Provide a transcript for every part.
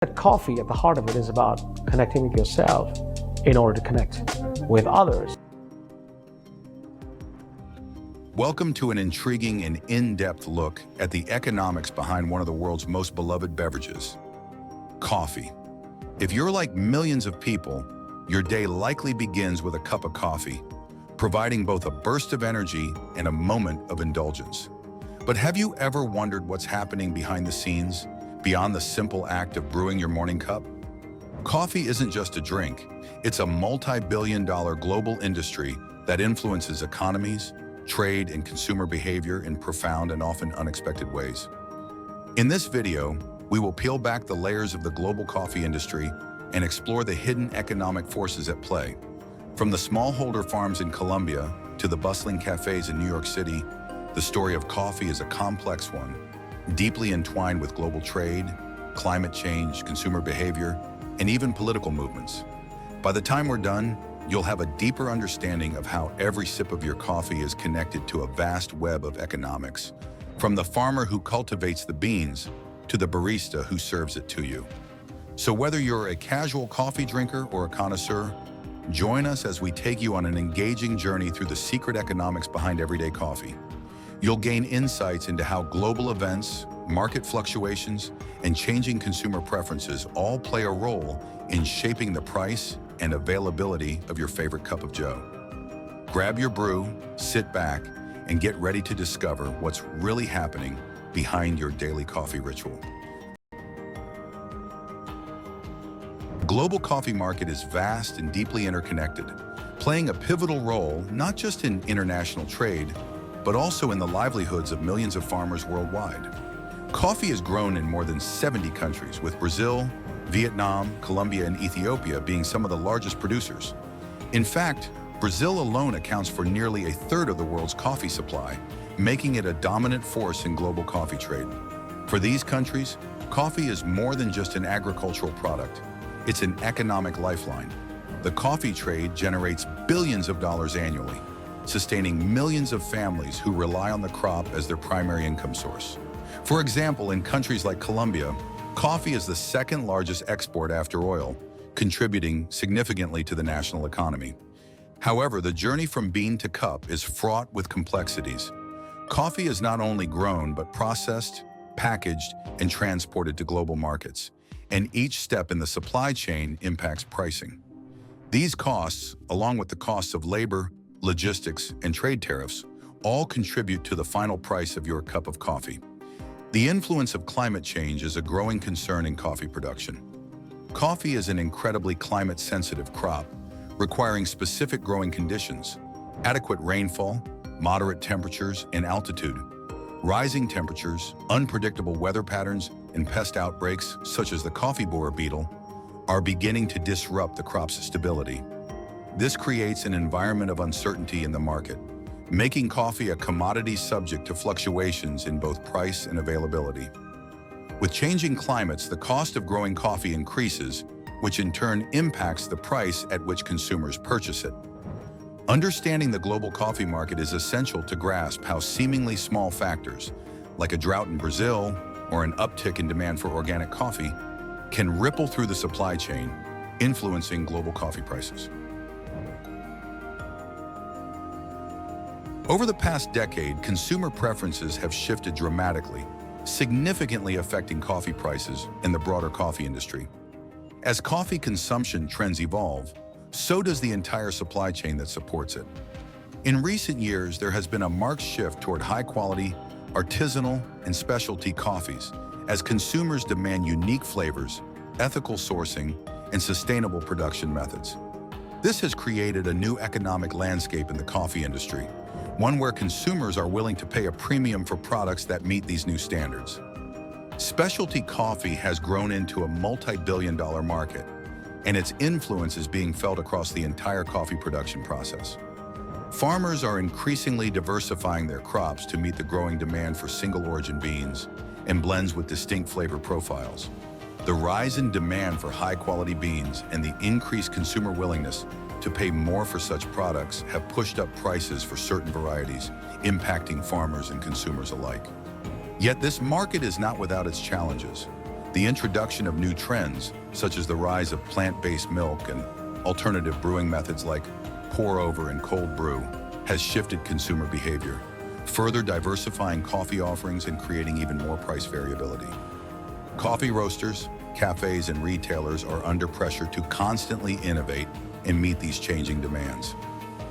That coffee at the heart of it is about connecting with yourself in order to connect with others. Welcome to an intriguing and in-depth look at the economics behind one of the world's most beloved beverages, coffee. If you're like millions of people, your day likely begins with a cup of coffee, providing both a burst of energy and a moment of indulgence. But have you ever wondered what's happening behind the scenes, beyond the simple act of brewing your morning cup? Coffee isn't just a drink, it's a multi-billion-dollar global industry that influences economies, trade, and consumer behavior in profound and often unexpected ways. In this video, we will peel back the layers of the global coffee industry and explore the hidden economic forces at play. From the smallholder farms in Colombia to the bustling cafes in New York City, the story of coffee is a complex one, deeply entwined with global trade, climate change, consumer behavior, and even political movements. By the time we're done, you'll have a deeper understanding of how every sip of your coffee is connected to a vast web of economics, from the farmer who cultivates the beans to the barista who serves it to you. So whether you're a casual coffee drinker or a connoisseur, join us as we take you on an engaging journey through the secret economics behind everyday coffee. You'll gain insights into how global events, market fluctuations, and changing consumer preferences all play a role in shaping the price and availability of your favorite cup of joe. Grab your brew, sit back, and get ready to discover what's really happening behind your daily coffee ritual. The global coffee market is vast and deeply interconnected, playing a pivotal role not just in international trade, but also in the livelihoods of millions of farmers worldwide. Coffee is grown in more than 70 countries, with Brazil, Vietnam, Colombia, and Ethiopia being some of the largest producers. In fact, Brazil alone accounts for nearly a third of the world's coffee supply, making it a dominant force in global coffee trade. For these countries, coffee is more than just an agricultural product. It's an economic lifeline. The coffee trade generates billions of dollars annually, sustaining millions of families who rely on the crop as their primary income source. For example, in countries like Colombia, coffee is the second largest export after oil, contributing significantly to the national economy. However, the journey from bean to cup is fraught with complexities. Coffee is not only grown, but processed, packaged, and transported to global markets, and each step in the supply chain impacts pricing. These costs, along with the costs of labor, logistics, and trade tariffs, all contribute to the final price of your cup of coffee. The influence of climate change is a growing concern in coffee production. Coffee is an incredibly climate-sensitive crop, requiring specific growing conditions, adequate rainfall, moderate temperatures, and altitude. Rising temperatures, unpredictable weather patterns, and pest outbreaks, such as the coffee borer beetle, are beginning to disrupt the crop's stability. This creates an environment of uncertainty in the market, making coffee a commodity subject to fluctuations in both price and availability. With changing climates, the cost of growing coffee increases, which in turn impacts the price at which consumers purchase it. Understanding the global coffee market is essential to grasp how seemingly small factors, like a drought in Brazil or an uptick in demand for organic coffee, can ripple through the supply chain, influencing global coffee prices. Over the past decade, consumer preferences have shifted dramatically, significantly affecting coffee prices and the broader coffee industry. As coffee consumption trends evolve, so does the entire supply chain that supports it. In recent years, there has been a marked shift toward high-quality, artisanal, and specialty coffees as consumers demand unique flavors, ethical sourcing, and sustainable production methods. This has created a new economic landscape in the coffee industry, one where consumers are willing to pay a premium for products that meet these new standards. Specialty coffee has grown into a multi-billion-dollar market, and its influence is being felt across the entire coffee production process. Farmers are increasingly diversifying their crops to meet the growing demand for single-origin beans and blends with distinct flavor profiles. The rise in demand for high-quality beans and the increased consumer willingness to pay more for such products have pushed up prices for certain varieties, impacting farmers and consumers alike. Yet this market is not without its challenges. The introduction of new trends, such as the rise of plant-based milk and alternative brewing methods like pour-over and cold brew, has shifted consumer behavior, further diversifying coffee offerings and creating even more price variability. Coffee roasters, cafes, and retailers are under pressure to constantly innovate and meet these changing demands.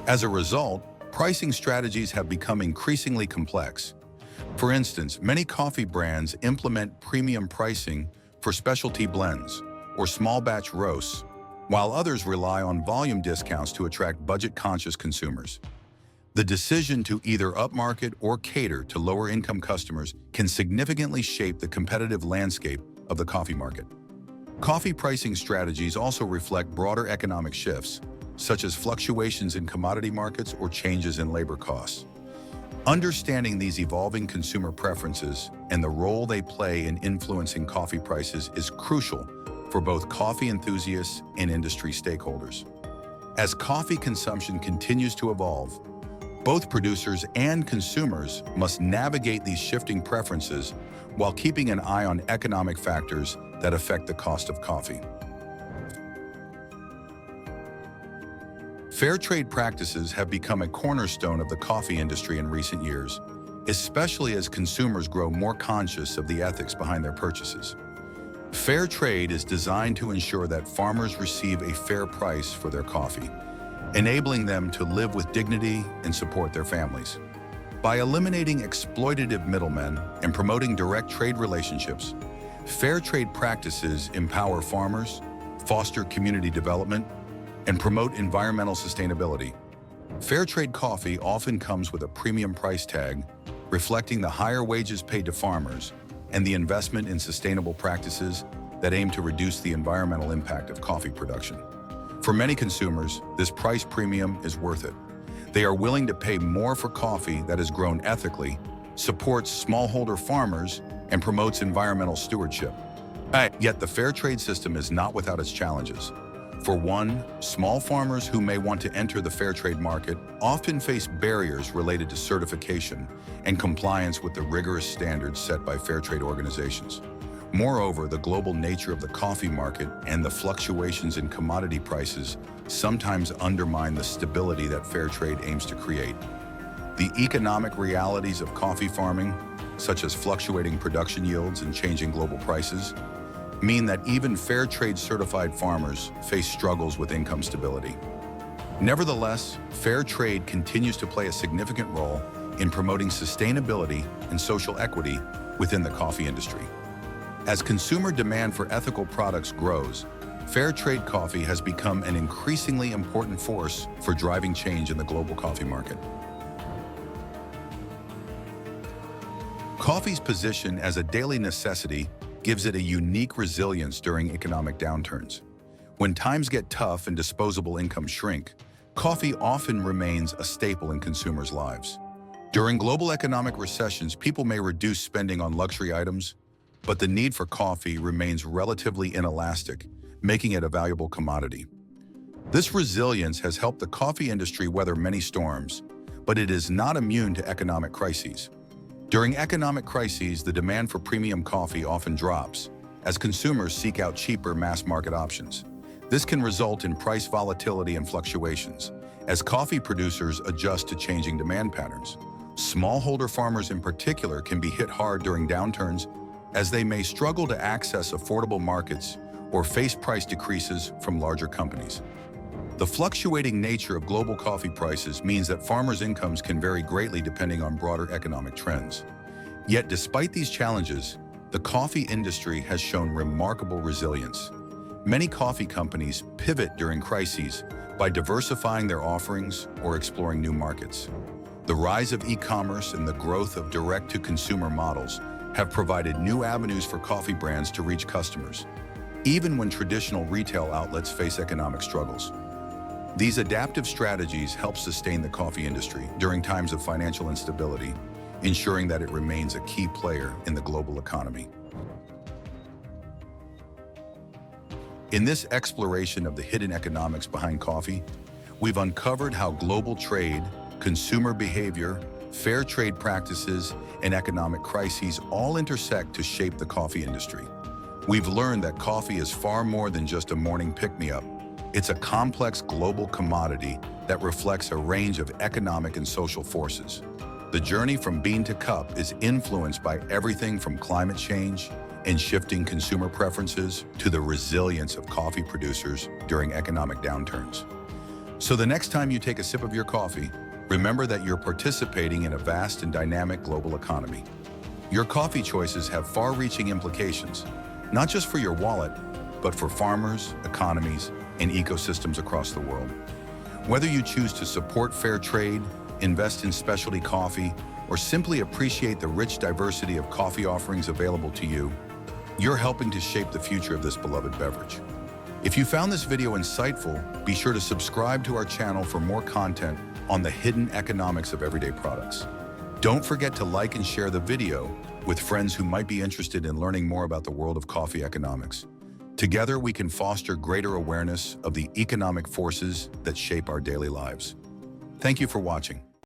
As a result, pricing strategies have become increasingly complex. For instance, many coffee brands implement premium pricing for specialty blends or small batch roasts, while others rely on volume discounts to attract budget-conscious consumers. The decision to either upmarket or cater to lower-income customers can significantly shape the competitive landscape of the coffee market. Coffee pricing strategies also reflect broader economic shifts, such as fluctuations in commodity markets or changes in labor costs. Understanding these evolving consumer preferences and the role they play in influencing coffee prices is crucial for both coffee enthusiasts and industry stakeholders. As coffee consumption continues to evolve, both producers and consumers must navigate these shifting preferences while keeping an eye on economic factors that affect the cost of coffee. Fair trade practices have become a cornerstone of the coffee industry in recent years, especially as consumers grow more conscious of the ethics behind their purchases. Fair trade is designed to ensure that farmers receive a fair price for their coffee, enabling them to live with dignity and support their families. By eliminating exploitative middlemen and promoting direct trade relationships, fair trade practices empower farmers, foster community development, and promote environmental sustainability. Fair trade coffee often comes with a premium price tag, reflecting the higher wages paid to farmers and the investment in sustainable practices that aim to reduce the environmental impact of coffee production. For many consumers, this price premium is worth it. They are willing to pay more for coffee that is grown ethically, supports smallholder farmers, and promotes environmental stewardship. Yet the fair trade system is not without its challenges. For one, small farmers who may want to enter the fair trade market often face barriers related to certification and compliance with the rigorous standards set by fair trade organizations. Moreover, the global nature of the coffee market and the fluctuations in commodity prices sometimes undermine the stability that fair trade aims to create. The economic realities of coffee farming, such as fluctuating production yields and changing global prices, mean that even fair trade certified farmers face struggles with income stability. Nevertheless, fair trade continues to play a significant role in promoting sustainability and social equity within the coffee industry. As consumer demand for ethical products grows, fair trade coffee has become an increasingly important force for driving change in the global coffee market. Coffee's position as a daily necessity gives it a unique resilience during economic downturns. When times get tough and disposable income shrink, coffee often remains a staple in consumers' lives. During global economic recessions, people may reduce spending on luxury items, but the need for coffee remains relatively inelastic, making it a valuable commodity. This resilience has helped the coffee industry weather many storms, but it is not immune to economic crises. During economic crises, the demand for premium coffee often drops, as consumers seek out cheaper mass-market options. This can result in price volatility and fluctuations, as coffee producers adjust to changing demand patterns. Smallholder farmers in particular can be hit hard during downturns, as they may struggle to access affordable markets or face price decreases from larger companies. The fluctuating nature of global coffee prices means that farmers' incomes can vary greatly depending on broader economic trends. Yet despite these challenges, the coffee industry has shown remarkable resilience. Many coffee companies pivot during crises by diversifying their offerings or exploring new markets. The rise of e-commerce and the growth of direct-to-consumer models have provided new avenues for coffee brands to reach customers, even when traditional retail outlets face economic struggles. These adaptive strategies help sustain the coffee industry during times of financial instability, ensuring that it remains a key player in the global economy. In this exploration of the hidden economics behind coffee, we've uncovered how global trade, consumer behavior, fair trade practices, and economic crises all intersect to shape the coffee industry. We've learned that coffee is far more than just a morning pick-me-up. It's a complex global commodity that reflects a range of economic and social forces. The journey from bean to cup is influenced by everything from climate change and shifting consumer preferences to the resilience of coffee producers during economic downturns. So the next time you take a sip of your coffee, remember that you're participating in a vast and dynamic global economy. Your coffee choices have far-reaching implications, not just for your wallet, but for farmers, economies, and ecosystems across the world. Whether you choose to support fair trade, invest in specialty coffee, or simply appreciate the rich diversity of coffee offerings available to you, you're helping to shape the future of this beloved beverage. If you found this video insightful, be sure to subscribe to our channel for more content on the hidden economics of everyday products. Don't forget to like and share the video with friends who might be interested in learning more about the world of coffee economics. Together, we can foster greater awareness of the economic forces that shape our daily lives. Thank you for watching.